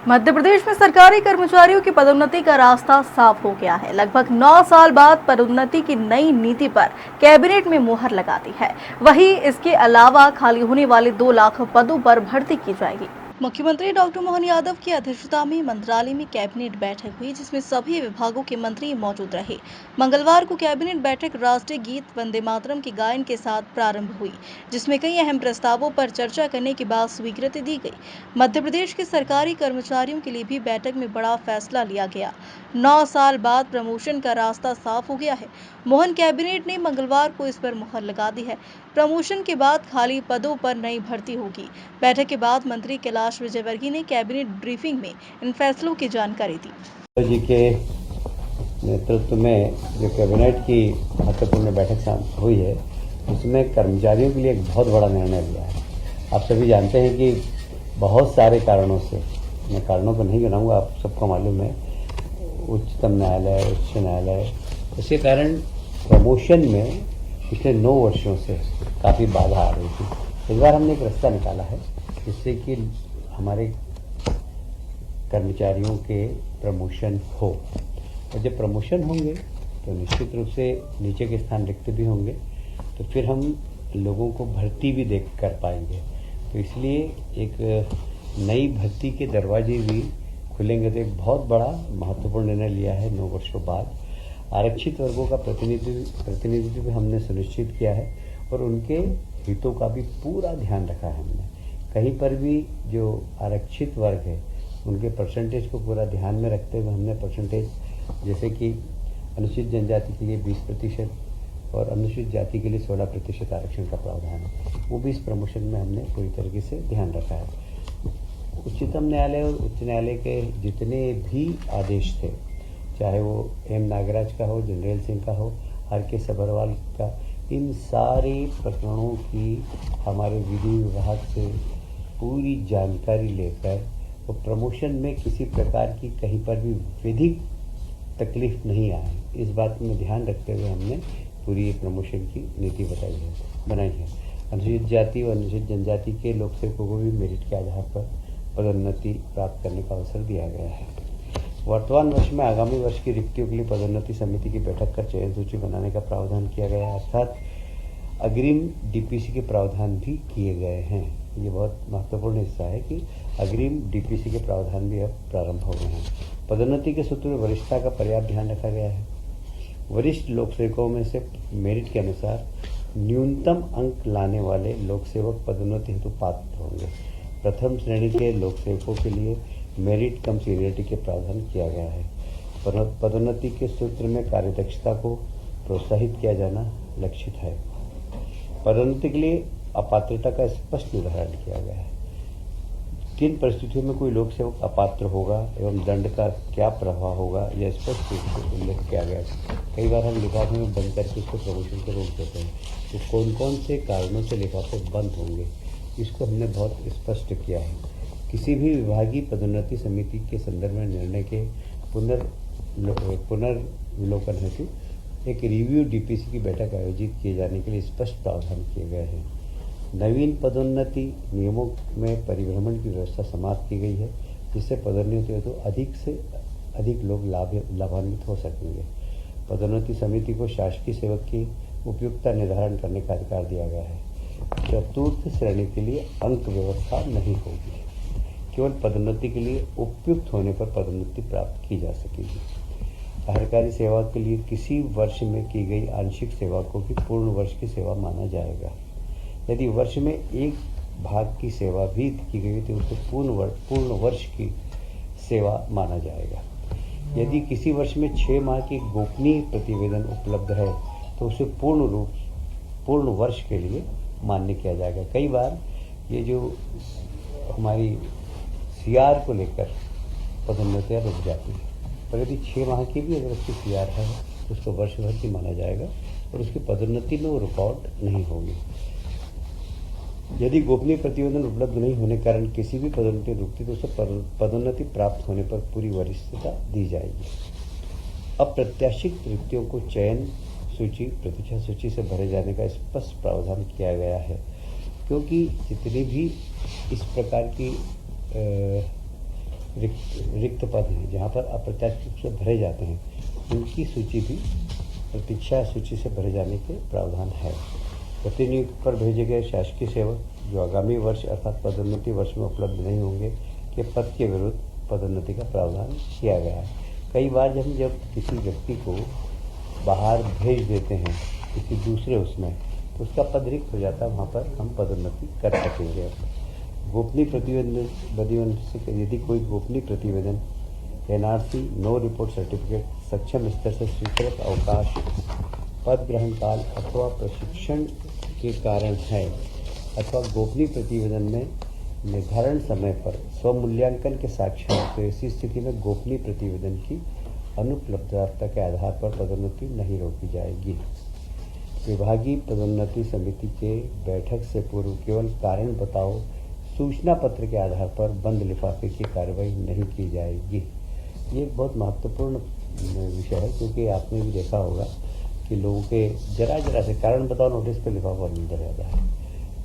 मध्य प्रदेश में सरकारी कर्मचारियों की पदोन्नति का रास्ता साफ हो गया है। लगभग 9 साल बाद पदोन्नति की नई नीति पर कैबिनेट में मुहर लगा दी है। वहीं इसके अलावा खाली होने वाले 2 लाख पदों पर भर्ती की जाएगी। मुख्यमंत्री डॉक्टर मोहन यादव की अध्यक्षता में मंत्रालय में कैबिनेट बैठक हुई, जिसमें सभी विभागों के मंत्री मौजूद रहे। मंगलवार को कैबिनेट बैठक राष्ट्रीय गीत वंदे मातरम के गायन के साथ प्रारंभ हुई, जिसमें कई अहम प्रस्तावों पर चर्चा करने के बाद स्वीकृति दी गई। मध्य प्रदेश के सरकारी कर्मचारियों के लिए भी बैठक में बड़ा फैसला लिया गया। 9 साल बाद प्रमोशन का रास्ता साफ हो गया है। मोहन कैबिनेट ने मंगलवार को इस पर मुहर लगा दी है। प्रमोशन के बाद खाली पदों पर नई भर्ती होगी। बैठक के बाद मंत्री कैलाश विजयवर्गीय ने कैबिनेट ब्रीफिंग में इन फैसलों की जानकारी दी। जी के नेतृत्व में जो कैबिनेट की महत्वपूर्ण बैठक हुई है, उसमें कर्मचारियों के लिए एक बहुत बड़ा निर्णय लिया है। आप सभी जानते हैं कि बहुत सारे कारणों से, मैं कारणों को नहीं गिनाऊंगा, आप सबको मालूम है, उच्चतम न्यायालय, उच्च न्यायालय, इसके कारण प्रमोशन में पिछले 9 वर्षों से काफ़ी बाधा आ रही थी। इस बार हमने एक रास्ता निकाला है जिससे कि हमारे कर्मचारियों के प्रमोशन हो, और जब प्रमोशन होंगे तो निश्चित रूप से नीचे के स्थान रिक्त भी होंगे, तो फिर हम लोगों को भर्ती भी देख कर पाएंगे। तो इसलिए एक नई भर्ती के दरवाजे भी खुलेंगे। तो एक बहुत बड़ा महत्वपूर्ण निर्णय लिया है 9 वर्षों बाद। आरक्षित वर्गों का प्रतिनिधित्व भी हमने सुनिश्चित किया है और उनके हितों का भी पूरा ध्यान रखा है हमने। कहीं पर भी जो आरक्षित वर्ग है उनके परसेंटेज को पूरा ध्यान में रखते हुए हमने परसेंटेज, जैसे कि अनुसूचित जनजाति के लिए 20% और अनुसूचित जाति के लिए 16% आरक्षण का प्रावधान है, वो भी इस प्रमोशन में हमने पूरी तरीके से ध्यान रखा है। उच्चतम न्यायालय और उच्च न्यायालय के जितने भी आदेश थे, चाहे वो एम नागराज का हो, जनरल सिंह का हो, आर.के. सभरवाल का, इन सारे प्रकरणों की हमारे विधि विभाग से पूरी जानकारी लेकर वो प्रमोशन में किसी प्रकार की कहीं पर भी विधिक तकलीफ नहीं आए, इस बात में ध्यान रखते हुए हमने पूरी प्रमोशन की नीति बनाई है। अनुसूचित जाति और अनुसूचित जनजाति के लोक सेवकों को भी मेरिट के आधार पर पदोन्नति प्राप्त करने का अवसर दिया गया है। वर्तमान वर्ष में आगामी वर्ष की रिक्तियों के लिए पदोन्नति समिति की बैठक कर चयन सूची बनाने का प्रावधान किया गया है, अर्थात अग्रिम डीपीसी के प्रावधान भी किए गए हैं। ये बहुत महत्वपूर्ण हिस्सा है कि अग्रिम डीपीसी के प्रावधान भी अब प्रारंभ हो गए हैं। पदोन्नति के सूत्र में वरिष्ठता का पर्याप्त ध्यान रखा गया है। वरिष्ठ लोक सेवकों में से मेरिट के अनुसार न्यूनतम अंक लाने वाले लोक सेवक पदोन्नति हेतु पात्र होंगे। प्रथम श्रेणी के लोक सेवकों के लिए मेरिट कम सीनियरिटी के प्रावधान किया गया है। पदोन्नति के सूत्र में कार्यदक्षता को प्रोत्साहित किया जाना लक्षित है। पदोन्नति के लिए अपात्रता का स्पष्ट निर्धारण किया गया है। किन परिस्थितियों में कोई लोक सेवक अपात्र होगा एवं दंड का क्या प्रभाव होगा, यह स्पष्ट रूप से उल्लेख किया गया है। कई बार हम लिफाफे में बंद करके इसको प्रमोशन को रोक देते हैं, तो कौन कौन से कारणों से लिफाफे बंद होंगे, इसको हमने बहुत स्पष्ट किया है। किसी भी विभागीय पदोन्नति समिति के संदर्भ में निर्णय के पुनर्विलोकन हेतु एक रिव्यू डीपीसी की बैठक आयोजित किए जाने के लिए स्पष्ट प्रावधान किए गए हैं। नवीन पदोन्नति नियमों में परिभ्रमण की व्यवस्था समाप्त की गई है, जिससे पदोन्नति हेतु अधिक से अधिक लोग लाभान्वित हो सकेंगे। पदोन्नति समिति को शासकीय सेवक की उपयुक्तता निर्धारण करने का अधिकार दिया गया है। चतुर्थ श्रेणी के लिए अंक व्यवस्था नहीं होगी, केवल पदोन्नति के लिए उपयुक्त होने पर पदोन्नति प्राप्त की जा सकेगी। सरकारी सेवा के लिए किसी वर्ष में की गई आंशिक सेवा को भी पूर्ण वर्ष की सेवा माना जाएगा। यदि वर्ष में एक भाग की सेवा भी की गई तो उसे पूर्ण वर्ष की सेवा माना जाएगा। यदि किसी वर्ष में 6 माह की गोपनीय प्रतिवेदन उपलब्ध है तो उसे पूर्ण वर्ष के लिए मान्य किया जाएगा। कई बार ये जो हमारी सीआर को लेकर पदोन्नतियाँ रुक जाती है, पर यदि 6 माह की भी अगर उसकी सीआर है तो उसको वर्ष भर की माना जाएगा और उसकी पदोन्नति में वो रिकॉर्ड नहीं होगी। यदि गोपनीय प्रतिवेदन उपलब्ध नहीं होने के कारण किसी भी पदोन्नति रुकती तो उसे पदोन्नति प्राप्त होने पर पूरी वरिष्ठता दी जाएगी। अप्रत्याशित रिक्तियों को चयन सूची, प्रतीक्षा सूची से भरे जाने का स्पष्ट प्रावधान किया गया है, क्योंकि जितनी भी इस प्रकार की रिक्त पद हैं जहाँ पर अप्रत्याशित रूप से भरे जाते हैं, उनकी सूची भी प्रतीक्षा सूची से भरे जाने के प्रावधान है। प्रतिनियुक्ति पर भेजे गए शासकीय सेवक जो आगामी वर्ष अर्थात पदोन्नति वर्ष में उपलब्ध नहीं होंगे के पद के विरुद्ध पदोन्नति का प्रावधान किया गया है। कई बार जब किसी व्यक्ति को बाहर भेज देते हैं किसी दूसरे उसमें, तो उसका पद रिक्त हो जाता है, वहाँ पर हम पदोन्नति कर सकेंगे। गोपनीय प्रतिवेदन से यदि कोई गोपनीय प्रतिवेदन एनआरसी, नो रिपोर्ट सर्टिफिकेट, सक्षम स्तर से स्वीकृत अवकाश, पद ग्रहण काल अथवा प्रशिक्षण के कारण है अथवा गोपनीय प्रतिवेदन में निर्धारण समय पर स्वमूल्यांकन के साक्ष्य हैं, तो ऐसी स्थिति में गोपनीय प्रतिवेदन की अनुपलब्धता के आधार पर पदोन्नति नहीं रोकी जाएगी। विभागीय पदोन्नति समिति के बैठक से पूर्व केवल कारण बताओ सूचना पत्र के आधार पर बंद लिफाफे की कार्रवाई नहीं की जाएगी। ये एक बहुत महत्वपूर्ण विषय है, क्योंकि आपने भी देखा होगा कि लोगों के जरा से कारण बताओ नोटिस पे लिफाफा मिल जाता है,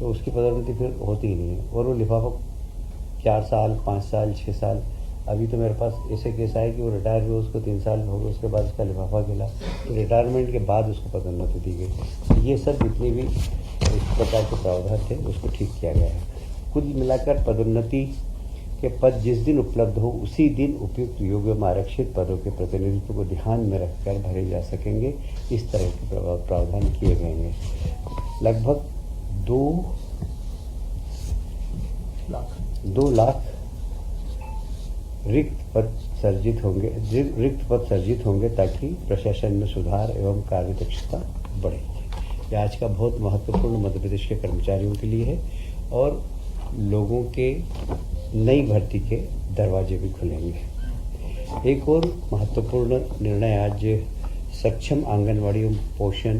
तो उसकी पदोन्नति फिर होती ही नहीं है। और वो लिफाफा 4 साल, 5 साल, 6 साल, अभी तो मेरे पास ऐसे केस आए कि वो रिटायर हुए, उसको 3 साल हो गए, उसके बाद उसका लिफाफा गिला, तो रिटायरमेंट के बाद उसको पदोन्नति दी गई। ये सब जितनी भी इस प्रकार के प्रावधान थे उसको ठीक किया गया है। कुल मिलाकर पदोन्नति के पद जिस दिन उपलब्ध हो उसी दिन उपयुक्त योग्य में आरक्षित पदों के प्रतिनिधित्व को ध्यान में रखकर भरे जा सकेंगे। इस तरह के प्रावधान किए गए हैं। लगभग 2 लाख रिक्त पद सर्जित होंगे ताकि प्रशासन में सुधार एवं कार्यदक्षता बढ़े। यह आज का बहुत महत्वपूर्ण मध्य प्रदेश के कर्मचारियों के लिए है और लोगों के नई भर्ती के दरवाजे भी खुलेंगे। एक और महत्वपूर्ण निर्णय आज सक्षम आंगनवाड़ी एवं पोषण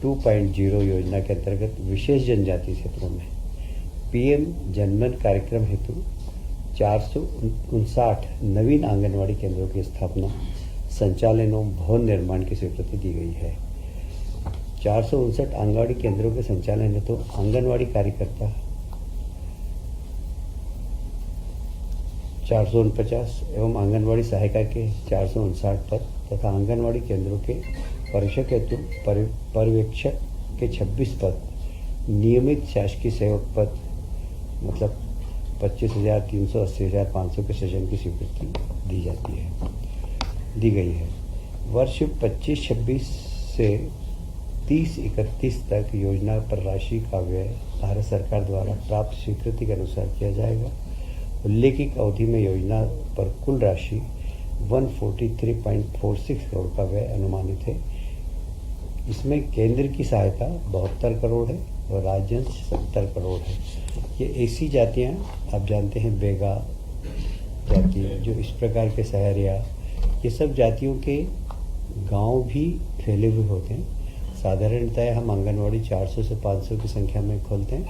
2.0 योजना के अंतर्गत विशेष जनजाति क्षेत्रों में पीएम जनमन कार्यक्रम हेतु 459 नवीन आंगनवाड़ी केंद्रों की स्थापना, संचालन एवं भवन निर्माण की स्वीकृति दी गई है। 459 आंगनवाड़ी केंद्रों के संचालन हेतु आंगनवाड़ी कार्यकर्ता 449 एवं आंगनवाड़ी सहायिका के 459 पद तथा आंगनवाड़ी केंद्रों के परीक्षक हेतु पर्यवेक्षक के 26 पद, नियमित शासकीय सेवक पद मतलब 25,000, 380,500 के सृजन की स्वीकृति दी गई है। वर्ष 25-26 से 30-31 तक योजना पर राशि का व्यय भारत सरकार द्वारा प्राप्त स्वीकृति के अनुसार किया जाएगा। उल्लेखित अवधि में योजना पर कुल राशि 143.46 करोड़ का व्यय अनुमानित है। इसमें केंद्र की सहायता 72 करोड़ है और राज्यांश 70 करोड़ है। ये ऐसी जातियाँ आप जानते हैं, बेगा जाति जो इस प्रकार के सहरिया, ये सब जातियों के गांव भी फैले हुए होते हैं। साधारणतः हम आंगनवाड़ी 400 से 500 की संख्या में खोलते हैं,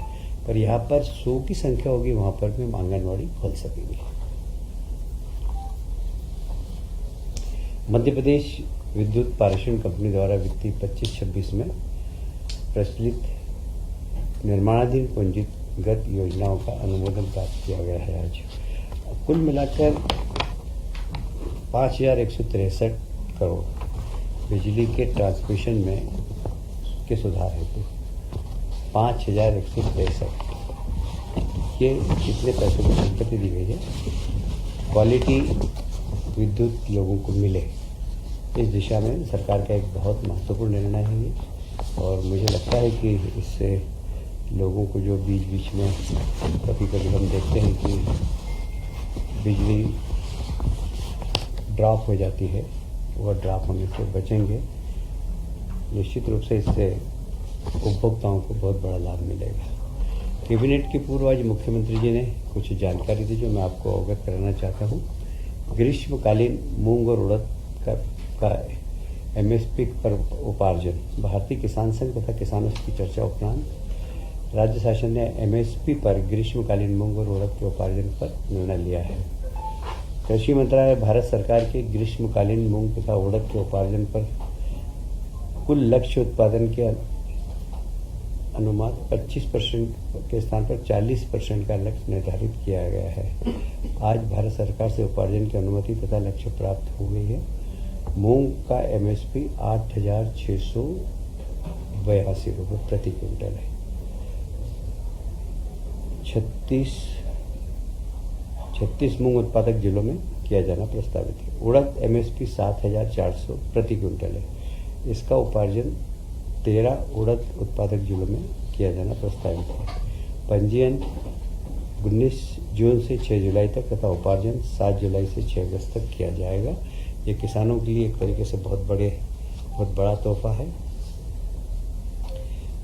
पर यहाँ पर 100 की संख्या होगी, वहाँ पर भी हम आंगनवाड़ी खोल सकेंगे। मध्य प्रदेश विद्युत पारेषण कंपनी द्वारा वित्तीय 25-26 में प्रचलित निर्माणाधीन पूंजीगत योजनाओं का अनुमोदन प्राप्त किया गया है। आज कुल मिलाकर 5,163 करोड़ बिजली के ट्रांसमिशन में के सुधार हेतु 5,163 ये कितने पैसों की स्वीकृति दी गई है। क्वालिटी विद्युत लोगों को मिले, इस दिशा में सरकार का एक बहुत महत्वपूर्ण निर्णय है ये, और मुझे लगता है कि इससे लोगों को जो बीच में कभी हम देखते हैं कि बिजली ड्रॉप हो जाती है, वह ड्रॉप होने से बचेंगे। निश्चित रूप से इससे उपभोक्ताओं को बहुत बड़ा लाभ मिलेगा। कैबिनेट की पूर्व आज मुख्यमंत्री जी ने कुछ जानकारी दी जो मैं आपको अवगत कराना चाहता हूँ। ग्रीष्मकालीन मूंग और उड़द का एमएसपी पर उपार्जन, भारतीय किसान संघ तथा किसानों की चर्चा उपरांत राज्य शासन ने एमएसपी पर ग्रीष्मकालीन मूंग और उड़द के उपार्जन पर निर्णय लिया है। कृषि मंत्रालय भारत सरकार के ग्रीष्मकालीन मूंग तथा उड़द के उपार्जन पर कुल लक्ष्य उत्पादन के अनुमान 25% के स्थान पर 40% का लक्ष्य निर्धारित किया गया है। आज भारत सरकार से उपार्जन की अनुमति तथा लक्ष्य प्राप्त हो गई है। मूंग का MSP 8,682 रुपये प्रति क्विंटल है। 36 मूंग उत्पादक जिलों में किया जाना प्रस्तावित है। उड़द MSP 7,400 प्रति क्विंटल है। इसका उपार्जन 13 उड़द उत्पादक जिलों में किया जाना प्रस्तावित है। पंजीयन 19 जून से 6 जुलाई तक तथा उपार्जन 7 जुलाई से 6 अगस्त तक किया जाएगा। ये किसानों के लिए एक तरीके से बहुत बड़ा तोहफा है।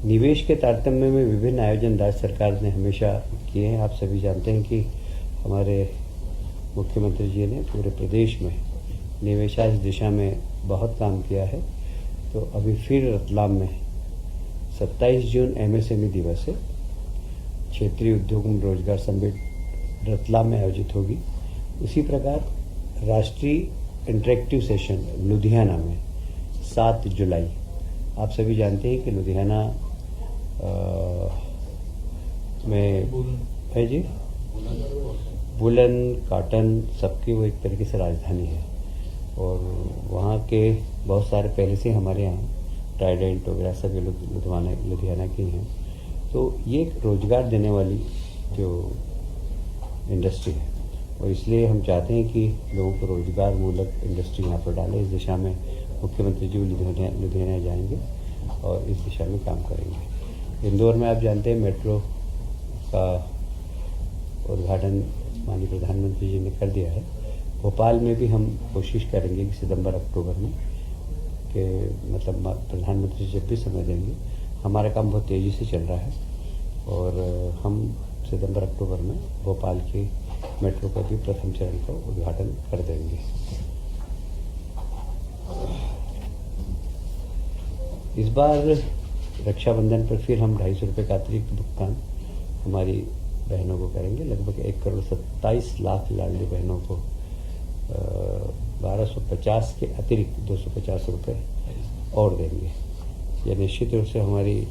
निवेश के तारतम्य में विभिन्न आयोजन राज्य सरकार ने हमेशा किए हैं। आप सभी जानते हैं कि हमारे मुख्यमंत्री जी ने पूरे प्रदेश में निवेशाश दिशा में बहुत काम किया है। तो अभी फिर रतलाम में 27 जून MSME दिवस है। क्षेत्रीय उद्योग एवं रोजगार समिट रतलाम में आयोजित होगी। उसी प्रकार राष्ट्रीय इंटरेक्टिव सेशन लुधियाना में 7 जुलाई। आप सभी जानते हैं कि लुधियाना में है जी वुलन कॉटन सबकी वो एक तरीके से राजधानी है और वहाँ के बहुत सारे पहले से हमारे यहाँ ट्राइडेंट वगैरह सभी लोग लुधियाना के हैं। तो ये एक रोजगार देने वाली जो इंडस्ट्री है और इसलिए हम चाहते हैं कि लोगों को रोजगार मूलक इंडस्ट्री यहाँ पर डालें। इस दिशा में मुख्यमंत्री जी लुधियाना जाएंगे और इस दिशा में काम करेंगे। इंदौर में आप जानते हैं मेट्रो का उद्घाटन माननीय प्रधानमंत्री जी ने कर दिया है। भोपाल में भी हम कोशिश करेंगे कि सितंबर अक्टूबर में कि मतलब प्रधानमंत्री जब भी समय देंगे, हमारा काम बहुत तेज़ी से चल रहा है और हम सितंबर अक्टूबर में भोपाल की मेट्रो का भी प्रथम चरण का उद्घाटन कर देंगे। इस बार रक्षाबंधन पर फिर हम 250 रुपये का अतिरिक्त भुगतान हमारी बहनों को करेंगे। लगभग 1,27 करोड़ लाडली बहनों को 1250 के अतिरिक्त 250 रुपये और देंगे। यह निश्चित रूप से हमारी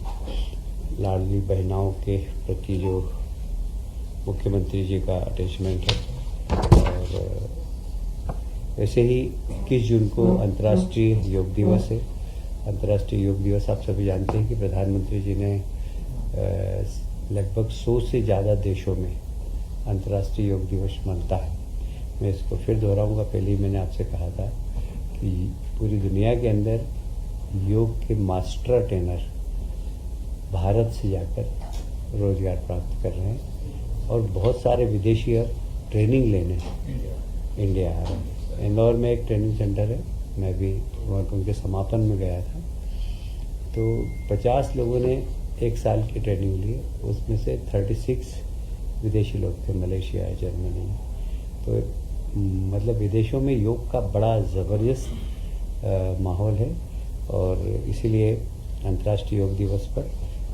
लाडली बहनाओं के प्रति जो मुख्यमंत्री जी का अटैचमेंट है। और वैसे ही 21 जून को अंतर्राष्ट्रीय योग दिवस है। अंतर्राष्ट्रीय योग दिवस आप सभी जानते हैं कि प्रधानमंत्री जी ने लगभग 100 से ज़्यादा देशों में अंतर्राष्ट्रीय योग दिवस मनता है। मैं इसको फिर दोहराऊंगा। पहले ही मैंने आपसे कहा था कि पूरी दुनिया के अंदर योग के मास्टर ट्रेनर भारत से जाकर रोजगार प्राप्त कर रहे हैं और बहुत सारे विदेशी अब ट्रेनिंग लेने इंडिया आ रहे हैं। इंदौर में एक ट्रेनिंग सेंटर है, मैं भी उनके समापन में गया था। तो 50 लोगों ने 1 साल की ट्रेनिंग ली। उसमें से 36 विदेशी लोग थे, मलेशिया, जर्मनी। तो मतलब विदेशों में योग का बड़ा ज़बरदस्त माहौल है और इसीलिए अंतर्राष्ट्रीय योग दिवस पर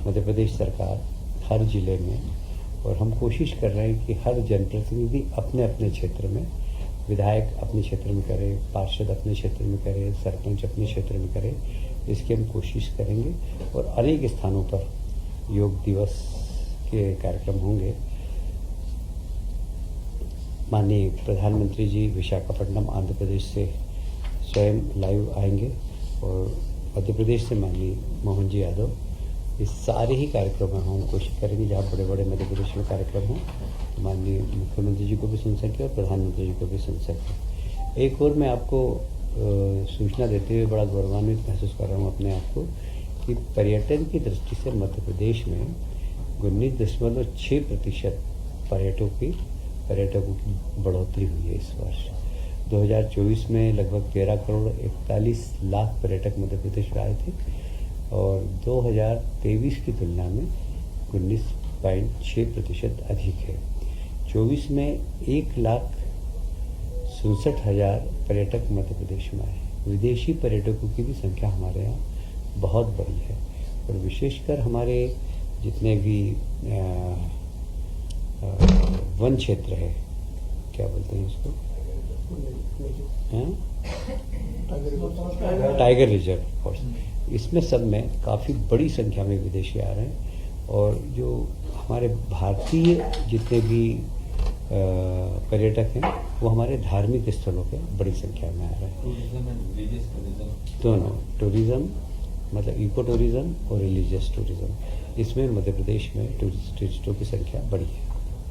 मध्य प्रदेश सरकार हर ज़िले में, और हम कोशिश कर रहे हैं कि हर जनप्रतिनिधि अपने अपने क्षेत्र में, विधायक अपने क्षेत्र में करे, पार्षद अपने क्षेत्र में करे, सरपंच अपने क्षेत्र में करे, इसकी हम कोशिश करेंगे। और अनेक स्थानों पर योग दिवस के कार्यक्रम होंगे। माननीय प्रधानमंत्री जी विशाखापट्टनम आंध्र प्रदेश से स्वयं लाइव आएंगे और मध्य प्रदेश से माननीय मोहन जी यादव। इस सारे ही कार्यक्रम हम कोशिश करेंगे जहाँ बड़े बड़े मध्य प्रदेश में कार्यक्रम हों, माननीय मुख्यमंत्री जी को भी सुन सकें और प्रधानमंत्री जी को भी सुन सकें। एक और मैं आपको सूचना देते हुए बड़ा गौरवान्वित महसूस कर रहा हूँ अपने आप को कि पर्यटन की दृष्टि से मध्य प्रदेश में 19.6% पर्यटकों की बढ़ोतरी हुई है इस वर्ष। 2024 में लगभग 13 करोड़ 41 लाख पर्यटक मध्य प्रदेश में आए थे और 2023 की तुलना में 19.6% अधिक है। 24 में 1,67,000 पर्यटक मध्य प्रदेश में आए। विदेशी पर्यटकों की भी संख्या हमारे यहाँ बहुत बड़ी है और विशेषकर हमारे जितने भी वन क्षेत्र है, क्या बोलते हैं इसको, टाइगर रिजर्व फॉरेस्ट, इसमें सब में काफ़ी बड़ी संख्या में विदेशी आ रहे हैं। और जो हमारे भारतीय जितने भी पर्यटक हैं वो हमारे धार्मिक स्थलों पे बड़ी संख्या में आ रहे हैं। टूरिज्म एंड रिलीजियस टूरिज्म, दोनों टूरिज्म मतलब इको टूरिज्म और रिलीजियस टूरिज्म, इसमें मध्य प्रदेश में टूरिस्टों की संख्या बड़ी है।